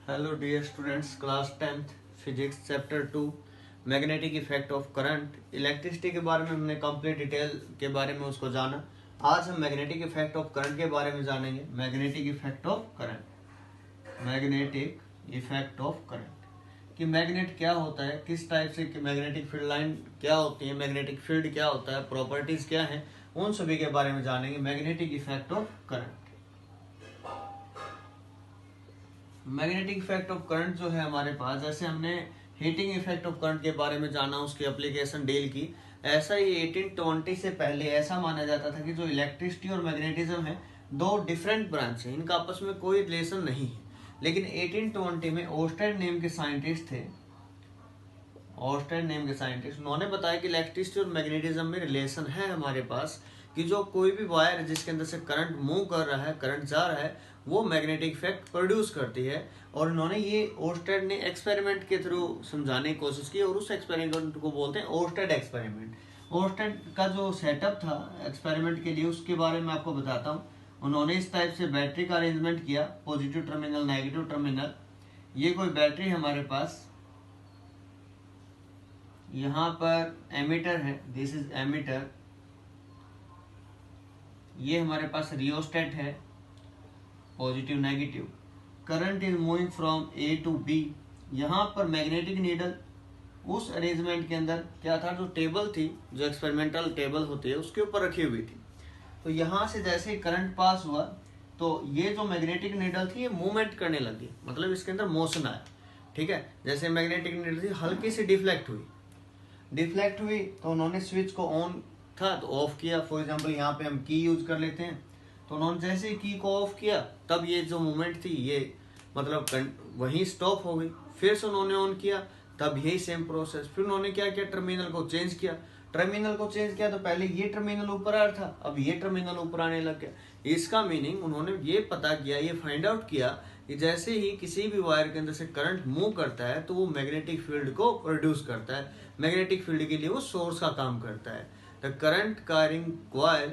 Hello dear students, class 10th physics chapter 2 magnetic effect of current. Electricity के बारे में हमने कंप्लीट डिटेल के बारे में उसको जाना। आज हम मैग्नेटिक इफेक्ट ऑफ करंट के बारे में जानेंगे। Magnetic effect of current, magnetic effect of current कि मैग्नेट क्या होता है, किस टाइप से मैग्नेटिक फील्ड लाइन क्या होती है, मैग्नेटिक फील्ड क्या होता है, प्रॉपर्टीज क्या है, उन सभी के बारे में जानेंगे। Magnetic effect of current, magnetic effect of current जो है हमारे पास, जैसे हमने हीटिंग इफेक्ट ऑफ करंट के बारे में जाना, उसकी एप्लीकेशन डील की, ऐसा ही 1820 से पहले ऐसा माना जाता था कि जो इलेक्ट्रिसिटी और मैग्नेटिज्म है दो डिफरेंट ब्रांच है, इनका आपस में कोई रिलेशन नहीं है। लेकिन 1820 में ओस्टेड नेम के साइंटिस्ट थे, ओस्टेड नेम के साइंटिस्ट, उन्होंने बताया कि इलेक्ट्रिसिटी और मैग्नेटिज्म में रिलेशन है हमारे पास, कि जो कोई भी वायर है जिसके अंदर से करंट मूव कर रहा है, करंट जा रहा है, वो मैग्नेटिक इफेक्ट प्रोड्यूस करती है। और उन्होंने ये ओस्टेड ने एक्सपेरिमेंट के थ्रू समझाने की कोशिश की, और उस एक्सपेरिमेंट को बोलते हैं ओस्टेड एक्सपेरिमेंट। ओस्टेड का जो सेटअप था एक्सपेरिमेंट के लिए, उसके बारे में आपको बताता हूँ। उन्होंने इस टाइप से बैटरी का अरेंजमेंट किया, पॉजिटिव टर्मिनल, नेगेटिव टर्मिनल। ये कोई बैटरी है हमारे पास, यहाँ पर एमीटर है, दिस इज एमीटर। ये हमारे पास रियोस्टेट है, positive negative. Current is moving from A to B. यहाँ पर मैग्नेटिक नीडल उस अरेंजमेंट के अंदर क्या था, जो टेबल थी, जो एक्सपेरिमेंटल टेबल होती है, उसके ऊपर रखी हुई थी। तो यहाँ से जैसे ही करंट पास हुआ तो ये जो मैग्नेटिक नीडल थी ये मूवमेंट करने लगी, मतलब इसके अंदर मोशन आया। ठीक है, जैसे मैग्नेटिक नीडल थी हल्की सी डिफ्लेक्ट हुई तो उन्होंने स्विच को ऑन था तो ऑफ किया। फॉर एग्जांपल यहाँ पे हम की यूज कर लेते हैं, तो उन्होंने जैसे ही की को ऑफ किया तब ये जो मूवमेंट थी ये मतलब वहीं स्टॉप हो गई। फिर से उन्होंने ऑन किया, तब यही सेम प्रोसेस। फिर उन्होंने क्या किया, टर्मिनल को चेंज किया। तो पहले ये टर्मिनल ऊपर आ रहा था, अब ये टर्मिनल ऊपर आने लग गया। इसका मीनिंग उन्होंने ये पता किया, ये फाइंड आउट किया कि जैसे ही किसी भी वायर के अंदर से करंट मूव करता है तो वो मैग्नेटिक फील्ड को प्रोड्यूस करता है, मैग्नेटिक फील्ड के लिए वो सोर्स का काम करता है। The current carrying coil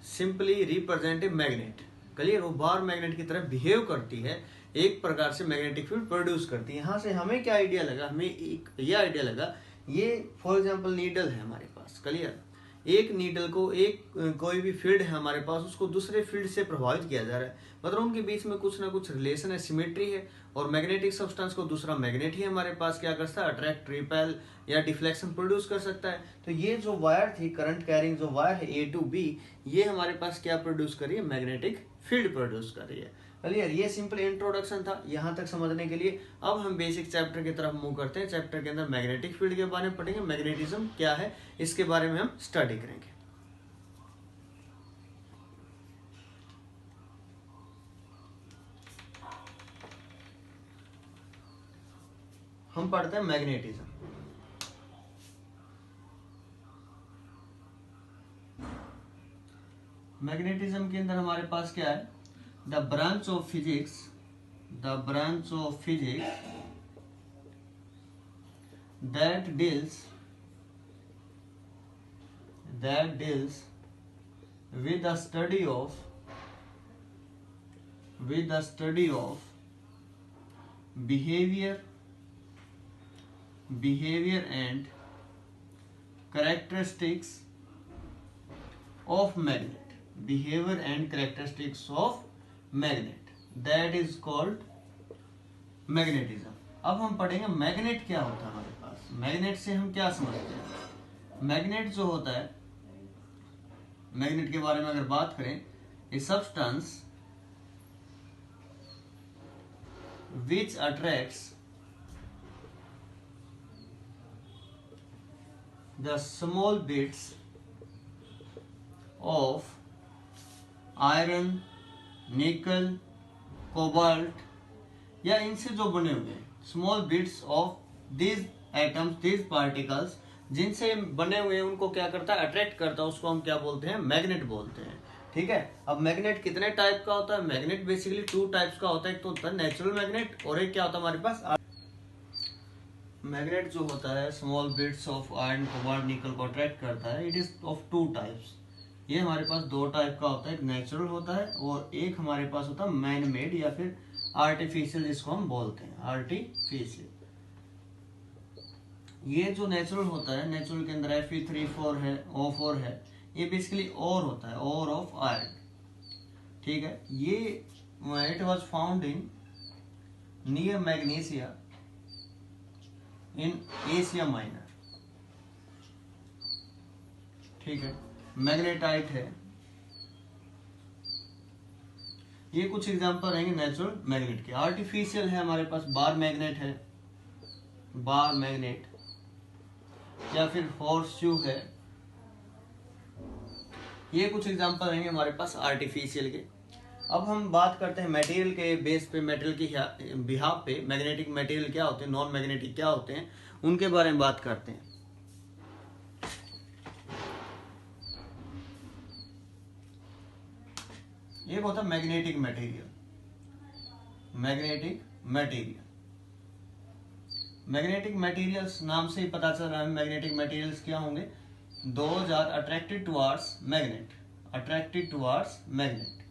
simply represent a magnet. Clear, वो बार मैग्नेट की तरह बिहेव करती है, एक प्रकार से मैग्नेटिक फील्ड प्रोड्यूस करती है। यहाँ से हमें क्या आइडिया लगा, हमें एक ये आइडिया लगा, ये फॉर एग्जांपल नीडल है हमारे पास। क्लियर, एक नीडल को एक कोई भी फील्ड है हमारे पास, उसको दूसरे फील्ड से प्रभावित किया जा रहा है, मतलब उनके बीच में कुछ ना कुछ रिलेशन है, सिमेट्री है। और मैग्नेटिक सब्सटेंस को दूसरा मैग्नेट ही हमारे पास क्या कर सकता है, अट्रैक्ट, रिपेल या डिफ्लेक्शन प्रोड्यूस कर सकता है। तो ये जो वायर थी, करंट कैरिंग जो वायर है ए टू बी, ये हमारे पास क्या प्रोड्यूस कर रही है, मैग्नेटिक फील्ड प्रोड्यूस कर रही है। क्लियर, ये सिंपल इंट्रोडक्शन था यहाँ तक समझने के लिए। अब हम बेसिक चैप्टर की तरफ मूव करते हैं। चैप्टर के अंदर मैग्नेटिक फील्ड के बारे में पढ़ेंगे, मैग्नेटिज्म क्या है इसके बारे में हम स्टडी करेंगे। हम पढ़ते हैं मैग्नेटिज्म। मैग्नेटिज्म के अंदर हमारे पास क्या है, the branch of physics that deals with the study of behavior and characteristics of magnet, that is called magnetism. अब हम पढ़ेंगे मैग्नेट क्या होता है हमारे पास, मैग्नेट से हम क्या समझते हैं। मैग्नेट जो होता है, मैग्नेट के बारे में अगर बात करें, a substance which attracts the small bits of iron, निकल, कोबाल्ट, या इनसे जो बने हुए small bits of these atoms, these particles, जिनसे बने हुए हैं उनको क्या करता है, अट्रैक्ट करता है, उसको हम क्या बोलते हैं, मैग्नेट बोलते हैं। ठीक है, अब मैग्नेट कितने टाइप का होता है, मैग्नेट बेसिकली 2 टाइप्स का होता है। एक तो होता है नेचुरल मैग्नेट, और एक क्या होता है हमारे पास, मैग्नेट जो होता है small bits of iron, cobalt, निकल को अट्रैक्ट करता है। It is of 2 types. ये हमारे पास 2 टाइप का होता है, एक नेचुरल होता है और एक हमारे पास होता है मैन मेड या फिर आर्टिफिशियल जिसको हम बोलते हैं, आर्टिफिशियल। ये जो नेचुरल होता है, नेचुरल के अंदर Fe3 है, O4 है, ये बेसिकली ओर होता है, ओर ऑफ आयरन, ठीक है। ये it was found in near magnesia in Asia minor, ठीक है। मैग्नेटाइट है। ये कुछ एग्जांपल रहेंगे नेचुरल मैग्नेट के। आर्टिफिशियल है हमारे पास बार मैग्नेट है, बार मैग्नेट, या फिर हॉर्सशू है। ये कुछ एग्जांपल रहेंगे हमारे पास आर्टिफिशियल के। अब हम बात करते हैं मटेरियल के बेस पे, मटेरियल के बिहाफ पे मैग्नेटिक मटेरियल क्या होते हैं, नॉन मैग्नेटिक क्या होते हैं, उनके बारे में बात करते हैं। एक होता है magnetic material, magnetic material. Magnetic materials नाम से ही पता चल रहा है मैग्नेटिक मटेरियल्स क्या होंगे, those are attracted towards magnet, attracted towards magnet,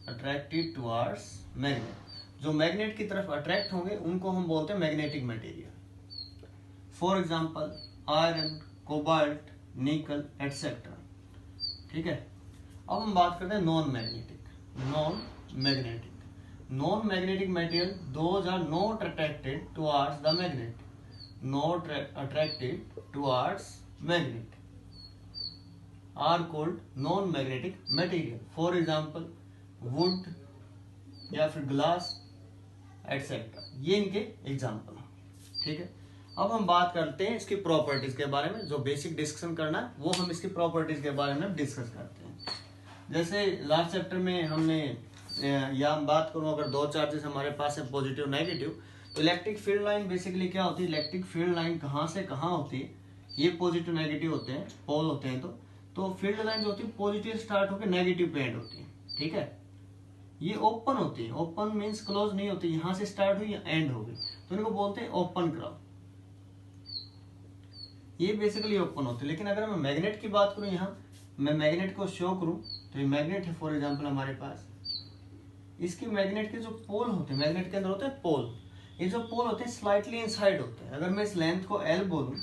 attracted towards magnet. जो मैग्नेट की तरफ अट्रैक्ट होंगे उनको हम बोलते हैं magnetic material. For example iron, cobalt, nickel etcetera, ठीक है। अब हम बात करते हैं non magnetic, non magnetic. Non magnetic material those are not attracted towards the magnet, not attracted towards magnet are called non magnetic material. For example wood या फिर glass etcetera, ये इनके एग्जांपल, ठीक है। अब हम बात करते हैं इसकी प्रॉपर्टीज के बारे में। जो बेसिक डिस्कशन करना है वो हम इसकी प्रॉपर्टीज के बारे में डिस्कस करते हैं। जैसे लास्ट चैप्टर में हमने या हम बात करूं, अगर दो चार्जेस हमारे पास है पॉजिटिव नेगेटिव, तो इलेक्ट्रिक फील्ड लाइन बेसिकली क्या होती है, इलेक्ट्रिक फील्ड लाइन कहाँ से कहाँ होती है, ये पॉजिटिव नेगेटिव होते हैं, पोल होते हैं। तो फील्ड लाइन जो होती है पॉजिटिव स्टार्ट होकर नेगेटिव पे एंड होती है, ठीक है। ये ओपन होती है, ओपन मीन्स क्लोज नहीं होती, यहाँ से स्टार्ट हुई एंड हो गई, तो इनको बोलते हैं ओपन क्रॉस। ये बेसिकली ओपन होती है। लेकिन अगर मैं मैग्नेट की बात करूं, यहाँ मैं मैग्नेट को शो करूं, तो ये मैग्नेट है फॉर एग्जांपल हमारे पास। इसके मैग्नेट के जो पोल होते हैं, मैग्नेट के अंदर होते हैं पोल, ये जो पोल होते हैं स्लाइटली इनसाइड होते हैं। अगर मैं इस लेंथ को L बोलूं,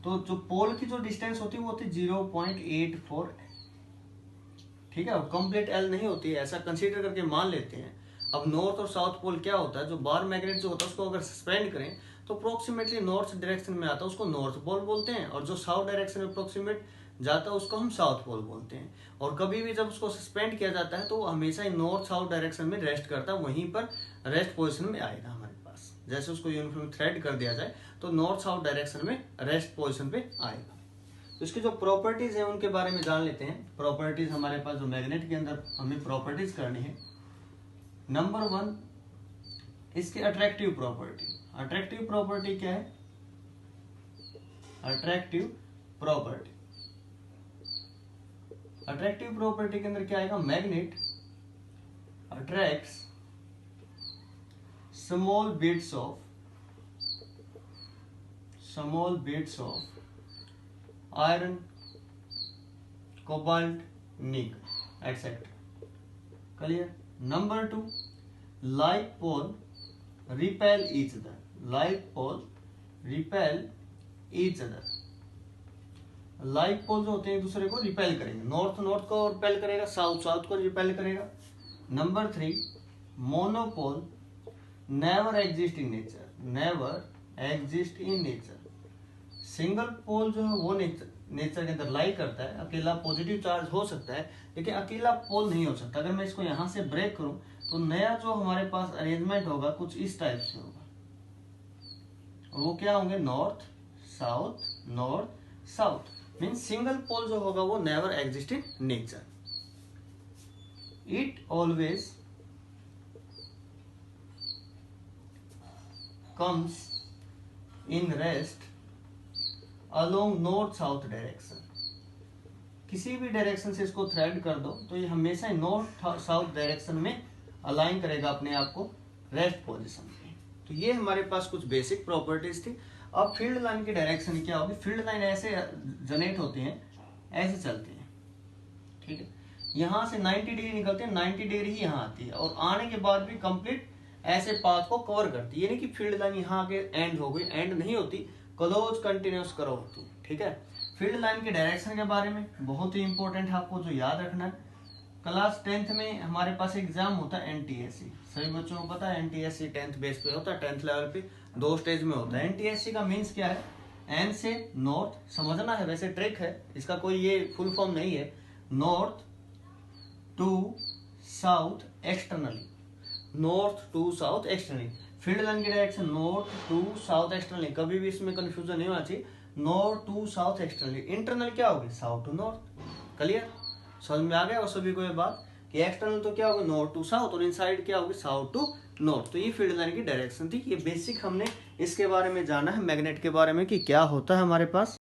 तो जो पोल की जो डिस्टेंस होती है वो होती है 0.84, ठीक है। कंप्लीट L नहीं होती है, ऐसा कंसीडर करके मान लेते हैं। अब नॉर्थ और साउथ पोल क्या होता है, जो बार मैग्नेट जो होता है उसको अगर सस्पेंड करें तो अप्रोक्सीमेटली नॉर्थ डायरेक्शन में आता है, उसको नॉर्थ पोल बोलते हैं, और जो साउथ डायरेक्शन में अप्रोक्सीमेट जाता है उसको हम साउथ पोल बोलते हैं। और कभी भी जब उसको सस्पेंड किया जाता है तो वो हमेशा ही नॉर्थ साउथ डायरेक्शन में रेस्ट करता है, वहीं पर रेस्ट पोजीशन में आएगा हमारे पास। जैसे उसको यूनिफॉर्म थ्रेड कर दिया जाए तो नॉर्थ साउथ डायरेक्शन में रेस्ट पोजीशन पे आएगा। तो इसकी जो प्रॉपर्टीज है उनके बारे में जान लेते हैं। प्रॉपर्टीज हमारे पास जो मैग्नेट के अंदर हमें प्रॉपर्टीज करनी है, नंबर 1 इसके अट्रैक्टिव प्रॉपर्टी। अट्रैक्टिव प्रॉपर्टी क्या है, अट्रैक्टिव प्रॉपर्टी, अट्रैक्टिव प्रॉपर्टी के अंदर क्या आएगा, magnet attracts small bits of iron, cobalt, nickel etcetera, clear. Number 2 like pole repel each other, like pole repel each other, like pole जो होते हैं एक दूसरे को रिपेल करेंगे, नॉर्थ नॉर्थ को रिपेल करेगा, साउथ साउथ को रिपेल करेगा। Number 3 monopole never exist in nature, never exist in nature. Single pole जो है वो नेचर के अंदर लाई करता है, अकेला पॉजिटिव चार्ज हो सकता है लेकिन अकेला पोल नहीं हो सकता। अगर मैं इसको यहां से ब्रेक करूं तो नया जो हमारे पास अरेंजमेंट होगा कुछ इस टाइप से होगा, और वो क्या होंगे, north south. Means single pole जो होगा वो never exist in nature, it always comes in rest along north south direction. किसी भी डायरेक्शन से इसको थ्रेड कर दो तो ये हमेशा नॉर्थ साउथ डायरेक्शन में अलाइन करेगा अपने आप को रेस्ट पोजीशन पे। तो ये हमारे पास कुछ बेसिक प्रॉपर्टीज थी। अब फील्ड लाइन की डायरेक्शन क्या होगी, फील्ड लाइन ऐसे जनरेट होती हैं, ऐसे चलती हैं, ठीक है। यहाँ से 90 डिग्री निकलते हैं, 90 डिग्री ही यहाँ आती है और आने के बाद भी कंप्लीट ऐसे पाथ को कवर करती है। ये नहीं कि फील्ड लाइन यहाँ के एंड हो गई, एंड नहीं होती, क्लोज कंटिन्यूस करो होती है। ठीक है, फील्ड लाइन के डायरेक्शन के बारे में बहुत ही इंपॉर्टेंट है, आपको जो याद रखना है। क्लास 10th में हमारे पास एग्जाम होता है एनटीएससी, सभी बच्चों को पता है एनटीएससी 10th बेस पे होता है, 10th लेवल पे 2 स्टेज में होता है। एनटीएससी का मीन्स क्या है, एन से नॉर्थ समझना है, वैसे ट्रिक है इसका, कोई ये फुल फॉर्म नहीं है, north to south externally, north to south externally. Field line की direction north to south externally, कभी भी इसमें कंफ्यूजन नहीं होना चाहिए, north to south externally. Internal क्या होगी, साउथ टू नॉर्थ। क्लियर, समझ में आ गया और सभी को ये बात कि एक्सटर्नल तो क्या होगा, नॉर्थ टू साउथ, और इनसाइड क्या होगी, साउथ टू नॉर्थ। तो ये फील्ड लाइन की डायरेक्शन थी। ये बेसिक हमने इसके बारे में जाना है, मैग्नेट के बारे में कि क्या होता है हमारे पास।